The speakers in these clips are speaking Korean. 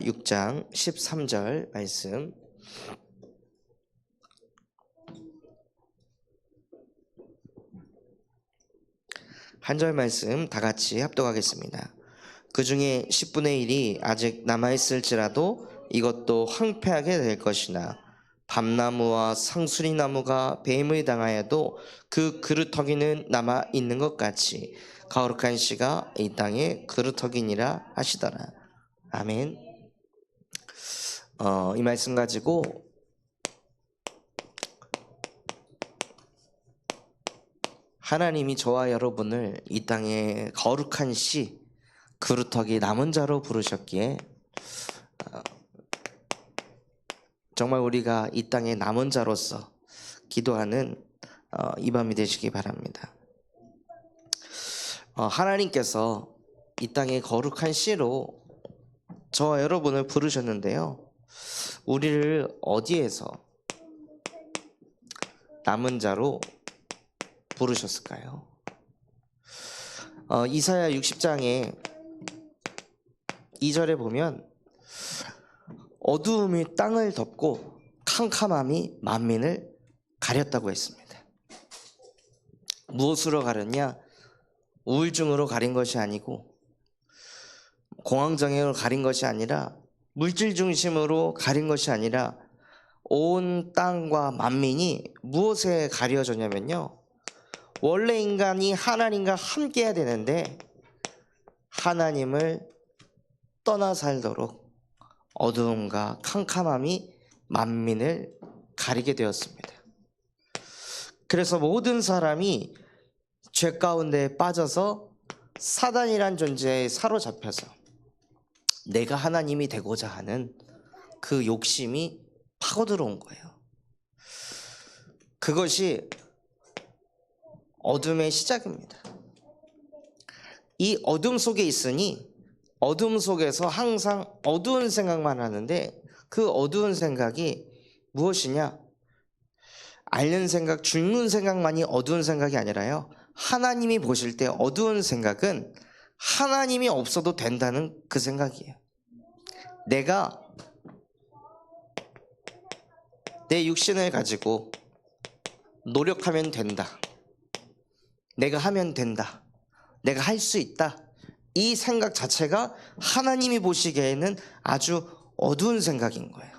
6장 13절 말씀. 한 절 말씀 다 같이 합독하겠습니다. 그 중에 10분의 1이 아직 남아있을지라도 이것도 황폐하게 될 것이나 밤나무와 상수리나무가 뱀을 당하여도 그 그루터기는 남아있는 것 같이 거룩한 씨가 이 땅에 그루터기니라 하시더라. 아멘. 이 말씀 가지고 하나님이 저와 여러분을 이 땅에 거룩한 씨, 그루터기 남은 자로 부르셨기에 정말 우리가 이 땅의 남은 자로서 기도하는 이 밤이 되시기 바랍니다. 하나님께서 이 땅의 거룩한 씨로 저와 여러분을 부르셨는데요, 우리를 어디에서 남은 자로 부르셨을까요? 이사야 60장에 2절에 보면 어두움이 땅을 덮고 캄캄함이 만민을 가렸다고 했습니다. 무엇으로 가렸냐? 우울증으로 가린 것이 아니고 공황장애로 가린 것이 아니라 물질 중심으로 가린 것이 아니라 온 땅과 만민이 무엇에 가려졌냐면요, 원래 인간이 하나님과 함께 해야 되는데 하나님을 떠나 살도록 어두움과 캄캄함이 만민을 가리게 되었습니다. 그래서 모든 사람이 죄 가운데 빠져서 사단이란 존재에 사로잡혀서 내가 하나님이 되고자 하는 그 욕심이 파고들어온 거예요. 그것이 어둠의 시작입니다. 이 어둠 속에 있으니 어둠 속에서 항상 어두운 생각만 하는데, 그 어두운 생각이 무엇이냐? 앓는 생각, 죽는 생각만이 어두운 생각이 아니라요, 하나님이 보실 때 어두운 생각은 하나님이 없어도 된다는 그 생각이에요. 내가 내 육신을 가지고 노력하면 된다, 내가 하면 된다, 내가 할 수 있다, 이 생각 자체가 하나님이 보시기에는 아주 어두운 생각인 거예요.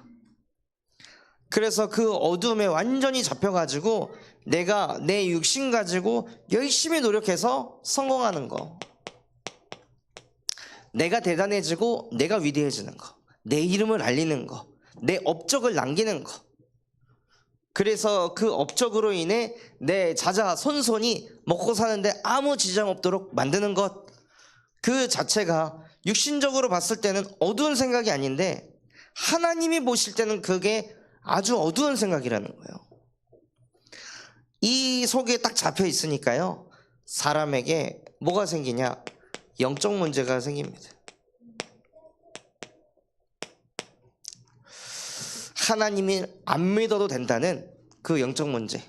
그래서 그 어둠에 완전히 잡혀가지고 내가 내 육신 가지고 열심히 노력해서 성공하는 거, 내가 대단해지고 내가 위대해지는 거, 내 이름을 알리는 거, 내 업적을 남기는 거, 그래서 그 업적으로 인해 내 자자 손손이 먹고 사는데 아무 지장 없도록 만드는 것, 그 자체가 육신적으로 봤을 때는 어두운 생각이 아닌데 하나님이 보실 때는 그게 아주 어두운 생각이라는 거예요. 이 속에 딱 잡혀 있으니까요, 사람에게 뭐가 생기냐? 영적 문제가 생깁니다. 하나님이 안 믿어도 된다는 그 영적 문제,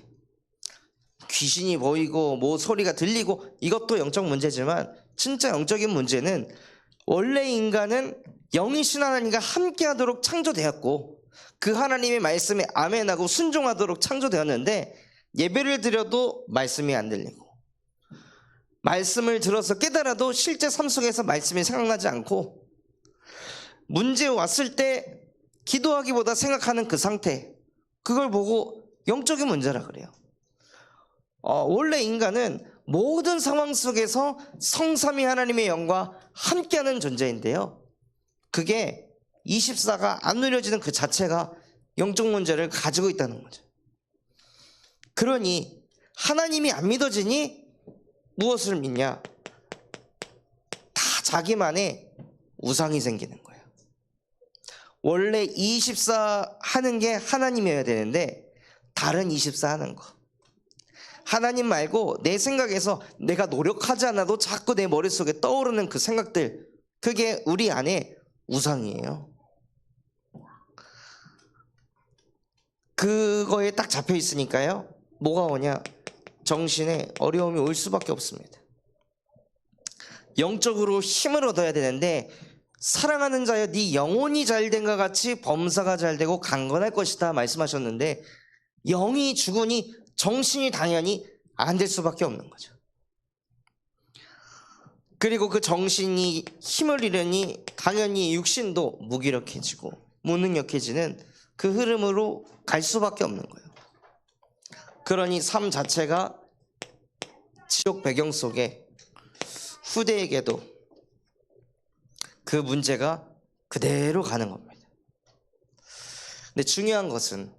귀신이 보이고 뭐 소리가 들리고 이것도 영적 문제지만, 진짜 영적인 문제는 원래 인간은 영이신 하나님과 함께하도록 창조되었고 그 하나님의 말씀에 아멘하고 순종하도록 창조되었는데, 예배를 드려도 말씀이 안 들리고 말씀을 들어서 깨달아도 실제 삶 속에서 말씀이 생각나지 않고, 문제 왔을 때 기도하기보다 생각하는 그 상태, 그걸 보고 영적인 문제라 그래요. 원래 인간은 모든 상황 속에서 성삼위 하나님의 영과 함께하는 존재인데요, 그게 24가 안 누려지는 그 자체가 영적 문제를 가지고 있다는 거죠. 그러니 하나님이 안 믿어지니 무엇을 믿냐? 다 자기만의 우상이 생기는 거예요. 원래 24 하는 게 하나님이어야 되는데 다른 24 하는 거, 하나님 말고 내 생각에서 내가 노력하지 않아도 자꾸 내 머릿속에 떠오르는 그 생각들, 그게 우리 안에 우상이에요. 그거에 딱 잡혀 있으니까요, 뭐가 오냐? 정신에 어려움이 올 수밖에 없습니다. 영적으로 힘을 얻어야 되는데 사랑하는 자여 네 영혼이 잘된과 같이 범사가 잘되고 강건할 것이다 말씀하셨는데, 영이 죽으니 정신이 당연히 안 될 수밖에 없는 거죠. 그리고 그 정신이 힘을 잃으니 당연히 육신도 무기력해지고 무능력해지는 그 흐름으로 갈 수밖에 없는 거예요. 그러니 삶 자체가 지옥 배경 속에 후대에게도 그 문제가 그대로 가는 겁니다. 근데 중요한 것은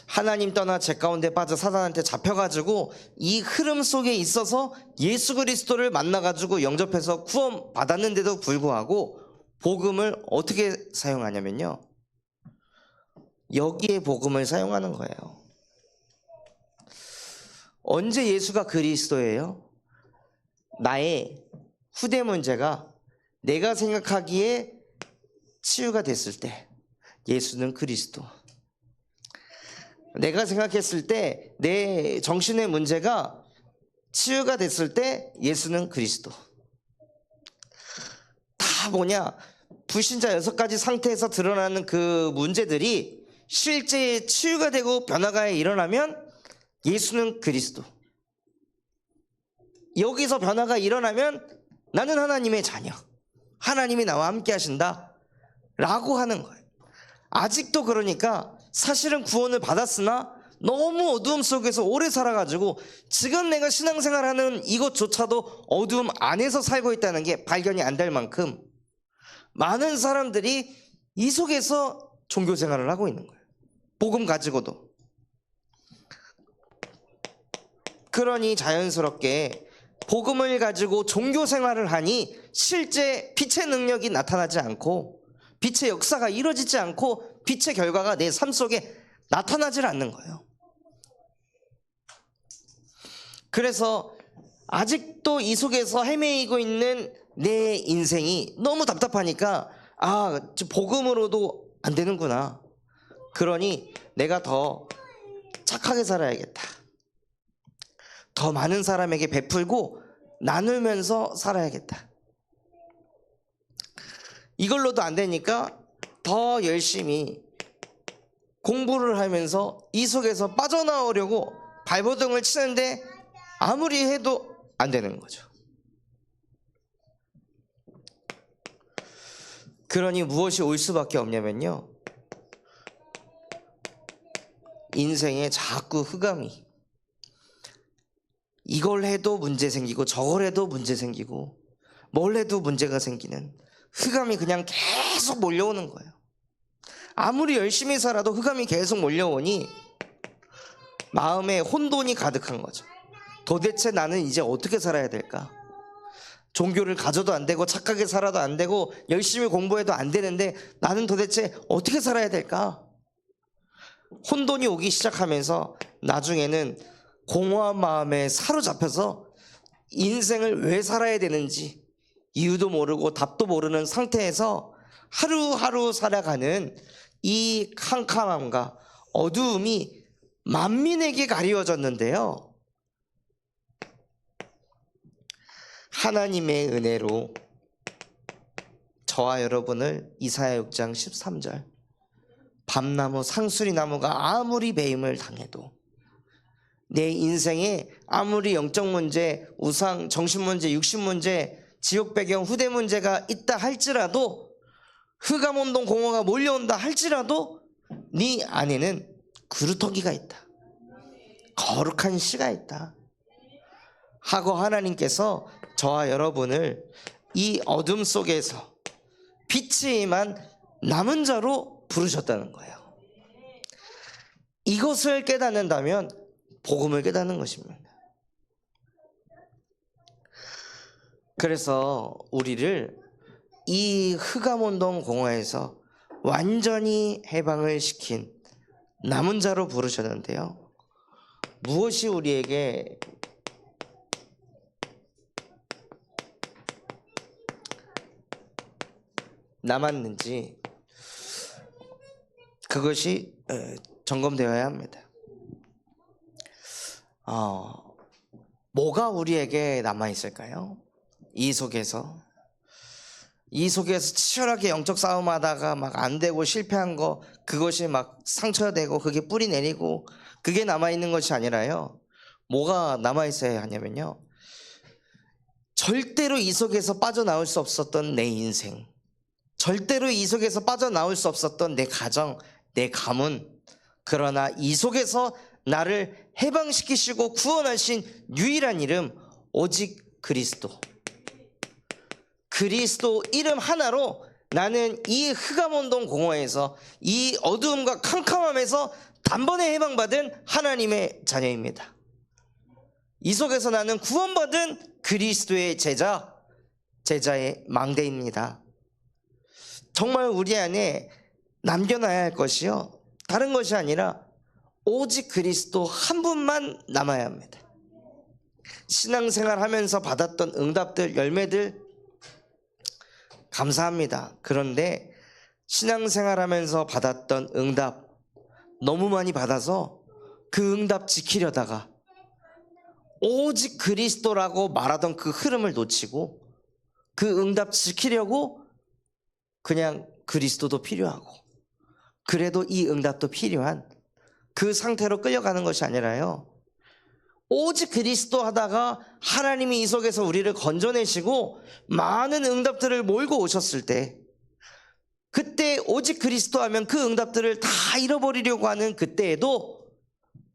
하나님 떠나 죄 가운데 빠져 사단한테 잡혀가지고 이 흐름 속에 있어서 예수 그리스도를 만나가지고 영접해서 구원 받았는데도 불구하고 복음을 어떻게 사용하냐면요, 여기에 복음을 사용하는 거예요. 언제 예수가 그리스도예요? 나의 후대 문제가 내가 생각하기에 치유가 됐을 때 예수는 그리스도. 내가 생각했을 때 내 정신의 문제가 치유가 됐을 때 예수는 그리스도. 다 뭐냐? 불신자 6가지 상태에서 드러나는 그 문제들이 실제 치유가 되고 변화가 일어나면 예수는 그리스도. 여기서 변화가 일어나면 나는 하나님의 자녀, 하나님이 나와 함께 하신다 라고 하는 거예요. 아직도 그러니까 사실은 구원을 받았으나 너무 어두움 속에서 오래 살아가지고 지금 내가 신앙생활하는 이것조차도 어두움 안에서 살고 있다는 게 발견이 안 될 만큼 많은 사람들이 이 속에서 종교생활을 하고 있는 거예요. 복음 가지고도. 그러니 자연스럽게 복음을 가지고 종교생활을 하니 실제 빛의 능력이 나타나지 않고 빛의 역사가 이루어지지 않고 빛의 결과가 내 삶 속에 나타나질 않는 거예요. 그래서 아직도 이 속에서 헤매이고 있는 내 인생이 너무 답답하니까 복음으로도 안 되는구나. 그러니 내가 더 착하게 살아야겠다. 더 많은 사람에게 베풀고 나누면서 살아야겠다. 이걸로도 안 되니까 더 열심히 공부를 하면서 이 속에서 빠져나오려고 발버둥을 치는데 아무리 해도 안 되는 거죠. 그러니 무엇이 올 수밖에 없냐면요, 인생에 자꾸 흑암이, 이걸 해도 문제 생기고 저걸 해도 문제 생기고 뭘 해도 문제가 생기는 흑암이 그냥 계속 몰려오는 거예요. 아무리 열심히 살아도 흑암이 계속 몰려오니 마음에 혼돈이 가득한 거죠. 도대체 나는 이제 어떻게 살아야 될까? 종교를 가져도 안 되고 착하게 살아도 안 되고 열심히 공부해도 안 되는데 나는 도대체 어떻게 살아야 될까? 혼돈이 오기 시작하면서 나중에는 공허한 마음에 사로잡혀서 인생을 왜 살아야 되는지 이유도 모르고 답도 모르는 상태에서 하루하루 살아가는 이 캄캄함과 어두움이 만민에게 가리워졌는데요, 하나님의 은혜로 저와 여러분을 이사야 6장 13절, 밤나무 상수리나무가 아무리 배임을 당해도 내 인생에 아무리 영적 문제, 우상, 정신 문제, 육신 문제, 지옥 배경, 후대 문제가 있다 할지라도, 흑암운동 공허가 몰려온다 할지라도 네 안에는 그루터기가 있다, 거룩한 씨가 있다 하고 하나님께서 저와 여러분을 이 어둠 속에서 빛이 임한 남은 자로 부르셨다는 거예요. 이것을 깨닫는다면 복음을 깨닫는 것입니다. 그래서 우리를 이 흑암운동 공허에서 완전히 해방을 시킨 남은 자로 부르셨는데요, 무엇이 우리에게 남았는지 그것이 점검되어야 합니다. 뭐가 우리에게 남아있을까요? 이 속에서 이 속에서 치열하게 영적 싸움하다가 막 안 되고 실패한 거, 그것이 막 상처되고 그게 뿌리 내리고 그게 남아있는 것이 아니라요, 뭐가 남아있어야 하냐면요, 절대로 이 속에서 빠져나올 수 없었던 내 인생, 절대로 이 속에서 빠져나올 수 없었던 내 가정, 내 가문, 그러나 이 속에서 나를 해방시키시고 구원하신 유일한 이름, 오직 그리스도. 그리스도 이름 하나로 나는 이 흑암온동 공허에서, 이 어두움과 캄캄함에서 단번에 해방받은 하나님의 자녀입니다. 이 속에서 나는 구원받은 그리스도의 제자, 제자의 망대입니다. 정말 우리 안에 남겨놔야 할 것이요, 다른 것이 아니라 오직 그리스도 한 분만 남아야 합니다. 신앙생활 하면서 받았던 응답들, 열매들 감사합니다. 그런데 신앙생활 하면서 받았던 응답 너무 많이 받아서 그 응답 지키려다가 오직 그리스도라고 말하던 그 흐름을 놓치고, 그 응답 지키려고 그냥 그리스도도 필요하고 그래도 이 응답도 필요한 그 상태로 끌려가는 것이 아니라요, 오직 그리스도 하다가 하나님이 이 속에서 우리를 건져내시고 많은 응답들을 몰고 오셨을 때, 그때 오직 그리스도 하면 그 응답들을 다 잃어버리려고 하는 그때에도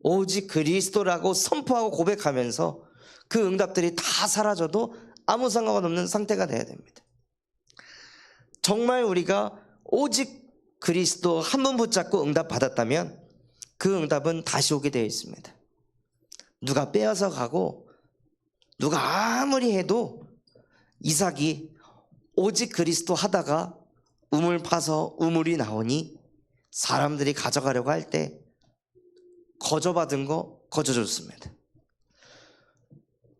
오직 그리스도라고 선포하고 고백하면서 그 응답들이 다 사라져도 아무 상관없는 상태가 돼야 됩니다. 정말 우리가 오직 그리스도 한 분 붙잡고 응답 받았다면 그 응답은 다시 오게 되어 있습니다. 누가 빼앗아 가고 누가 아무리 해도 이삭이 오직 그리스도 하다가 우물 파서 우물이 나오니 사람들이 가져가려고 할 때 거저받은 거 거저줬습니다.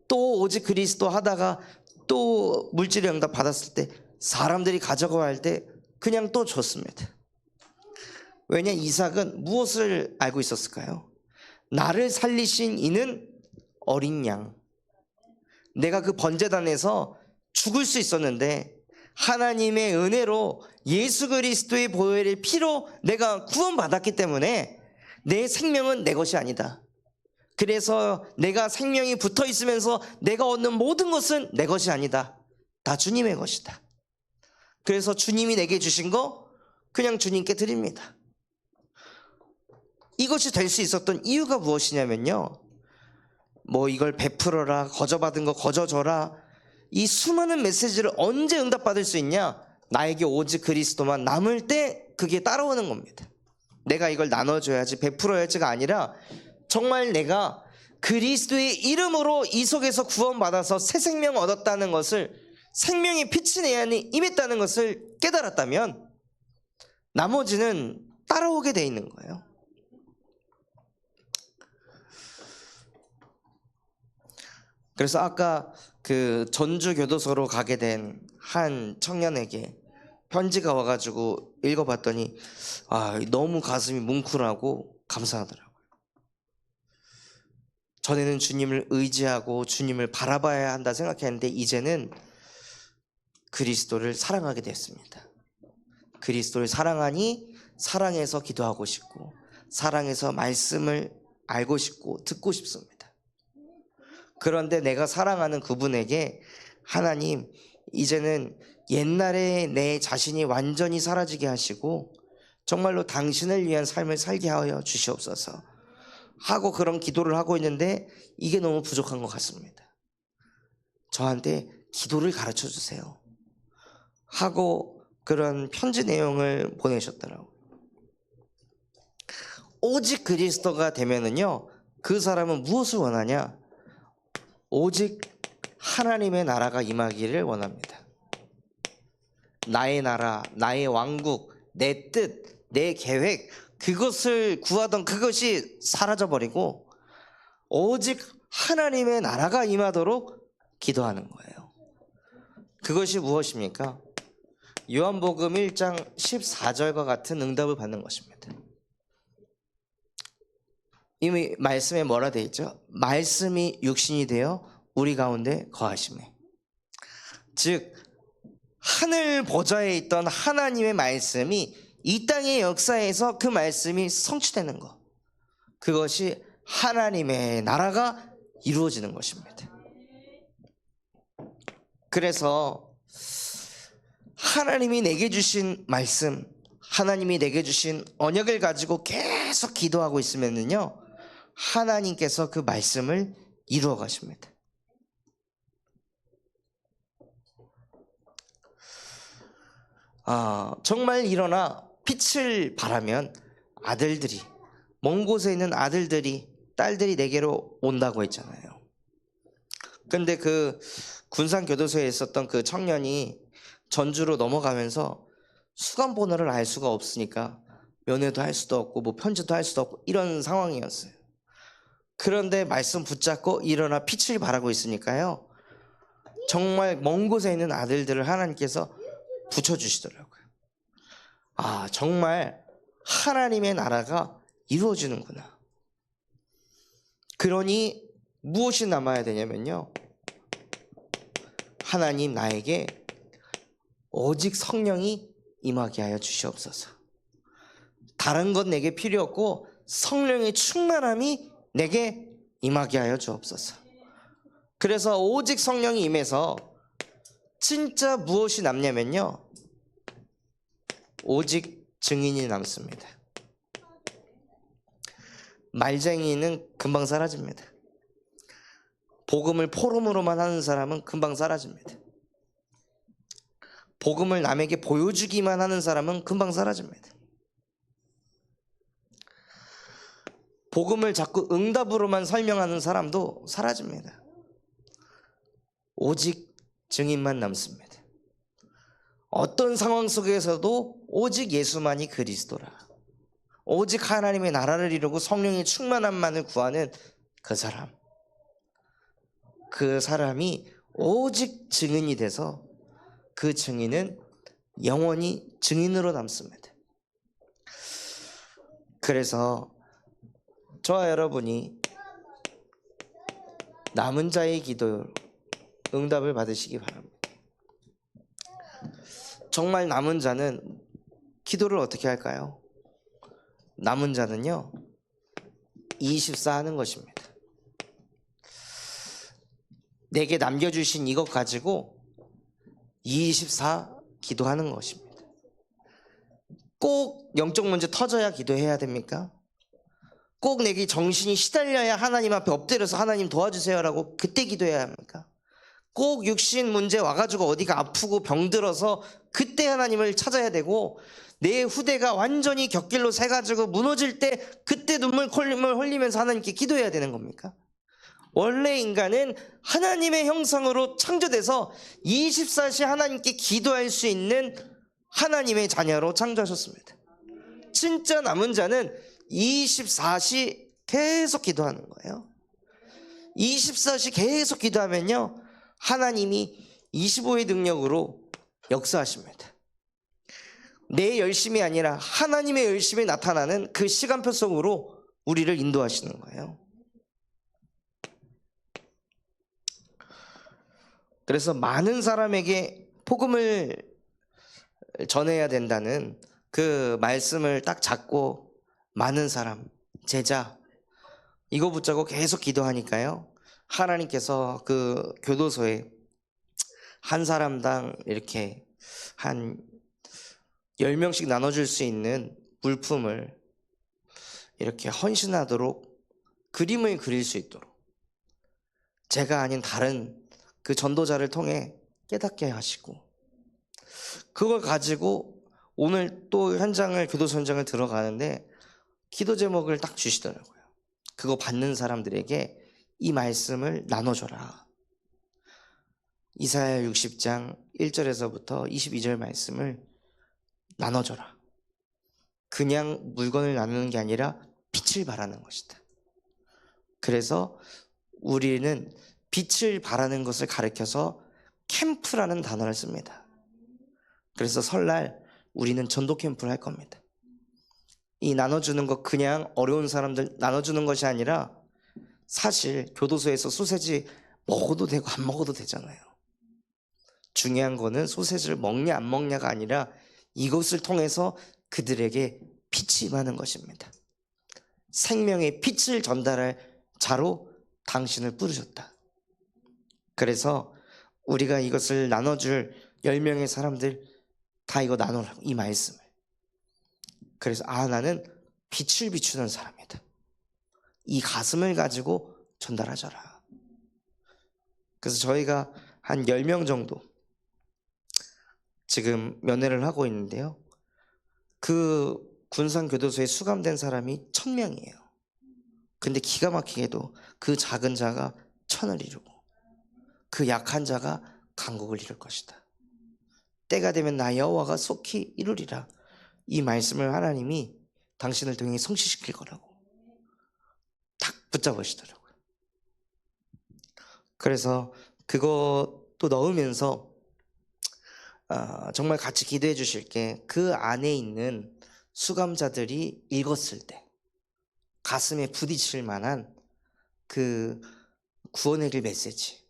또 오직 그리스도 하다가 또 물질의 응답 받았을 때 사람들이 가져가 할 때 그냥 또 줬습니다. 왜냐, 이삭은 무엇을 알고 있었을까요? 나를 살리신 이는 어린 양. 내가 그 번제단에서 죽을 수 있었는데 하나님의 은혜로 예수 그리스도의 보혈의 피로 내가 구원받았기 때문에 내 생명은 내 것이 아니다. 그래서 내가 생명이 붙어 있으면서 내가 얻는 모든 것은 내 것이 아니다. 다 주님의 것이다. 그래서 주님이 내게 주신 거 그냥 주님께 드립니다. 이것이 될 수 있었던 이유가 무엇이냐면요, 뭐 이걸 베풀어라, 거저받은 거 거저줘라, 이 수많은 메시지를 언제 응답받을 수 있냐? 나에게 오직 그리스도만 남을 때 그게 따라오는 겁니다. 내가 이걸 나눠줘야지, 베풀어야지가 아니라 정말 내가 그리스도의 이름으로 이 속에서 구원받아서 새 생명 얻었다는 것을, 생명의 빛이 내 안에 임했다는 것을 깨달았다면 나머지는 따라오게 돼 있는 거예요. 그래서 아까 그 전주 교도소로 가게 된 한 청년에게 편지가 와가지고 읽어봤더니 너무 가슴이 뭉클하고 감사하더라고요. 전에는 주님을 의지하고 주님을 바라봐야 한다 생각했는데 이제는 그리스도를 사랑하게 됐습니다. 그리스도를 사랑하니 사랑해서 기도하고 싶고 사랑해서 말씀을 알고 싶고 듣고 싶습니다. 그런데 내가 사랑하는 그분에게 하나님, 이제는 옛날에 내 자신이 완전히 사라지게 하시고 정말로 당신을 위한 삶을 살게 하여 주시옵소서 하고 그런 기도를 하고 있는데 이게 너무 부족한 것 같습니다. 저한테 기도를 가르쳐 주세요 하고 그런 편지 내용을 보내셨더라고요. 오직 그리스도가 되면은요, 그 사람은 무엇을 원하냐? 오직 하나님의 나라가 임하기를 원합니다. 나의 나라, 나의 왕국, 내 뜻, 내 계획, 그것을 구하던 그것이 사라져버리고 오직 하나님의 나라가 임하도록 기도하는 거예요. 그것이 무엇입니까? 요한복음 1장 14절과 같은 응답을 받는 것입니다. 이미 말씀에 뭐라 되어 있죠? 말씀이 육신이 되어 우리 가운데 거하시매. 즉 하늘 보좌에 있던 하나님의 말씀이 이 땅의 역사에서 그 말씀이 성취되는 것, 그것이 하나님의 나라가 이루어지는 것입니다. 그래서 하나님이 내게 주신 말씀, 하나님이 내게 주신 언약을 가지고 계속 기도하고 있으면요, 하나님께서 그 말씀을 이루어 가십니다. 정말 일어나 빛을 발하면 아들들이, 먼 곳에 있는 아들들이, 딸들이 내게로 온다고 했잖아요. 근데 그 군산교도소에 있었던 그 청년이 전주로 넘어가면서 수감번호를 알 수가 없으니까 면회도 할 수도 없고 뭐 편지도 할 수도 없고 이런 상황이었어요. 그런데 말씀 붙잡고 일어나 빛을 발하고 있으니까요, 정말 먼 곳에 있는 아들들을 하나님께서 붙여주시더라고요. 정말 하나님의 나라가 이루어지는구나. 그러니 무엇이 남아야 되냐면요, 하나님 나에게 오직 성령이 임하게 하여 주시옵소서. 다른 건 내게 필요 없고 성령의 충만함이 내게 임하게 하여 주옵소서. 그래서 오직 성령이 임해서 진짜 무엇이 남냐면요, 오직 증인이 남습니다. 말쟁이는 금방 사라집니다. 복음을 포럼으로만 하는 사람은 금방 사라집니다. 복음을 남에게 보여주기만 하는 사람은 금방 사라집니다. 복음을 자꾸 응답으로만 설명하는 사람도 사라집니다. 오직 증인만 남습니다. 어떤 상황 속에서도 오직 예수만이 그리스도라, 오직 하나님의 나라를 이루고 성령의 충만함만을 구하는 그 사람, 그 사람이 오직 증인이 돼서 그 증인은 영원히 증인으로 남습니다. 그래서 저와 여러분이 남은 자의 기도 응답을 받으시기 바랍니다. 정말 남은 자는 기도를 어떻게 할까요? 남은 자는요, 24 하는 것입니다. 내게 남겨주신 이것 가지고 24 기도하는 것입니다. 꼭 영적 문제 터져야 기도해야 됩니까? 꼭 내게 정신이 시달려야 하나님 앞에 엎드려서 하나님 도와주세요라고 그때 기도해야 합니까? 꼭 육신 문제 와가지고 어디가 아프고 병들어서 그때 하나님을 찾아야 되고, 내 후대가 완전히 곁길로 새가지고 무너질 때 그때 눈물 흘리면서 하나님께 기도해야 되는 겁니까? 원래 인간은 하나님의 형상으로 창조돼서 24시 하나님께 기도할 수 있는 하나님의 자녀로 창조하셨습니다. 진짜 남은 자는 24시 계속 기도하는 거예요. 24시 계속 기도하면요, 하나님이 25의 능력으로 역사하십니다. 내 열심이 아니라 하나님의 열심이 나타나는 그 시간표 속으로 우리를 인도하시는 거예요. 그래서 많은 사람에게 복음을 전해야 된다는 그 말씀을 딱 잡고 많은 사람, 제자, 이거 붙잡고 계속 기도하니까요, 하나님께서 그 교도소에 한 사람당 이렇게 한 10명씩 나눠줄 수 있는 물품을 이렇게 헌신하도록 그림을 그릴 수 있도록, 제가 아닌 다른 그 전도자를 통해 깨닫게 하시고, 그걸 가지고 오늘 또 교도소 현장을 들어가는데 기도 제목을 딱 주시더라고요. 그거 받는 사람들에게 이 말씀을 나눠줘라. 이사야 60장 1절에서부터 22절 말씀을 나눠줘라. 그냥 물건을 나누는 게 아니라 빛을 발하는 것이다. 그래서 우리는 빛을 발하는 것을 가리켜서 캠프라는 단어를 씁니다. 그래서 설날 우리는 전도 캠프를 할 겁니다. 이 나눠주는 것, 그냥 어려운 사람들 나눠주는 것이 아니라, 사실 교도소에서 소세지 먹어도 되고 안 먹어도 되잖아요. 중요한 거는 소세지를 먹냐 안 먹냐가 아니라 이것을 통해서 그들에게 빛이 임하는 것입니다. 생명의 빛을 전달할 자로 당신을 부르셨다. 그래서 우리가 이것을 나눠줄 10명의 사람들 다 이거 나누라고, 이 말씀을. 그래서 나는 빛을 비추는 사람이다. 이 가슴을 가지고 전달하자라. 그래서 저희가 한 10명 정도 지금 면회를 하고 있는데요. 그 군산교도소에 수감된 사람이 1000명이에요. 근데 기가 막히게도 그 작은 자가 1000을 이루고 그 약한 자가 강국을 이룰 것이다. 때가 되면 나 여호와가 속히 이루리라. 이 말씀을 하나님이 당신을 통해 성취시킬 거라고 딱 붙잡으시더라고요. 그래서 그것도 넣으면서 정말 같이 기도해 주실 게, 그 안에 있는 수감자들이 읽었을 때 가슴에 부딪힐 만한 그 구원의 길 메시지,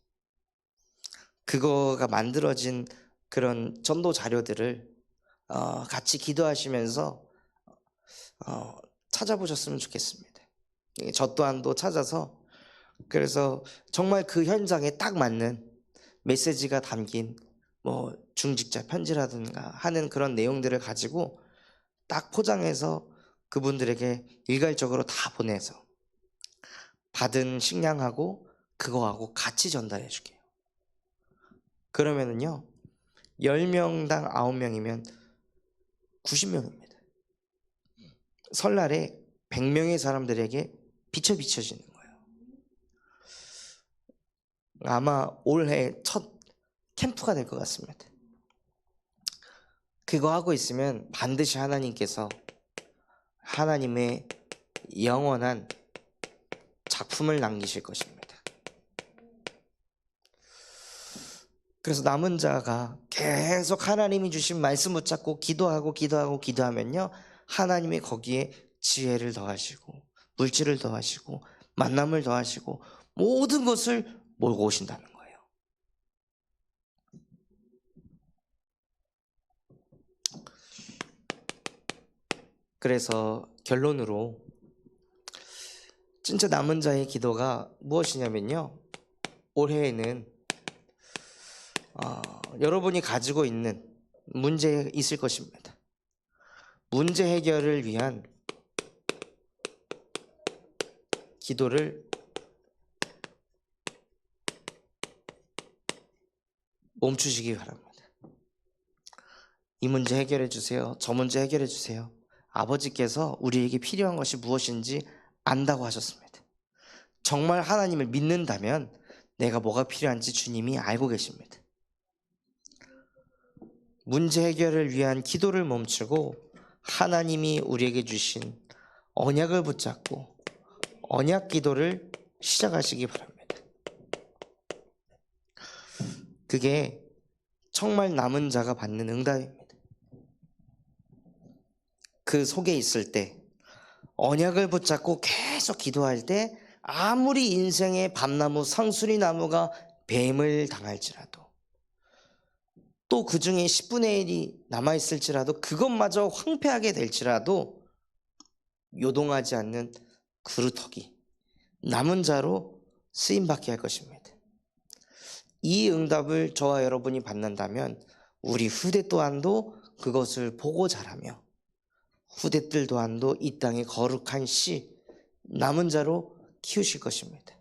그거가 만들어진 그런 전도 자료들을 같이 기도하시면서 찾아보셨으면 좋겠습니다. 저 또한도 찾아서, 그래서 정말 그 현장에 딱 맞는 메시지가 담긴 뭐 중직자 편지라든가 하는 그런 내용들을 가지고 딱 포장해서 그분들에게 일괄적으로 다 보내서 받은 식량하고 그거하고 같이 전달해 줄게요. 그러면은요 10명당 9명이면 90명입니다. 설날에 100명의 사람들에게 비춰지는 거예요. 아마 올해 첫 캠프가 될 것 같습니다. 그거 하고 있으면 반드시 하나님께서 하나님의 영원한 작품을 남기실 것입니다. 그래서 남은 자가 계속 하나님이 주신 말씀 붙잡고 기도하면요 하나님이 거기에 지혜를 더하시고 물질을 더하시고 만남을 더하시고 모든 것을 몰고 오신다는 거예요. 그래서 결론으로 진짜 남은 자의 기도가 무엇이냐면요, 올해에는 여러분이 가지고 있는 문제 있을 것입니다. 문제 해결을 위한 기도를 멈추시기 바랍니다. 이 문제 해결해 주세요. 저 문제 해결해 주세요. 아버지께서 우리에게 필요한 것이 무엇인지 안다고 하셨습니다. 정말 하나님을 믿는다면 내가 뭐가 필요한지 주님이 알고 계십니다. 문제 해결을 위한 기도를 멈추고 하나님이 우리에게 주신 언약을 붙잡고 언약 기도를 시작하시기 바랍니다. 그게 정말 남은 자가 받는 응답입니다. 그 속에 있을 때, 언약을 붙잡고 계속 기도할 때 아무리 인생의 밤나무 상수리 나무가 뱀을 당할지라도, 또 그 중에 10분의 1이 남아있을지라도, 그것마저 황폐하게 될지라도 요동하지 않는 그루터기, 남은 자로 쓰임받게 할 것입니다. 이 응답을 저와 여러분이 받는다면 우리 후대 또한도 그것을 보고 자라며 후대들 또한도 이 땅의 거룩한 씨, 남은 자로 키우실 것입니다.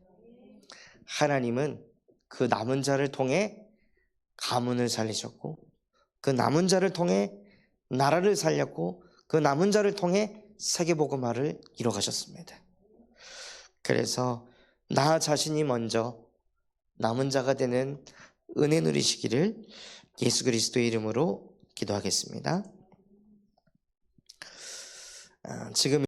하나님은 그 남은 자를 통해 가문을 살리셨고, 그 남은 자를 통해 나라를 살렸고, 그 남은 자를 통해 세계복음화를 이뤄가셨습니다. 그래서 나 자신이 먼저 남은 자가 되는 은혜 누리시기를 예수 그리스도의 이름으로 기도하겠습니다. 지금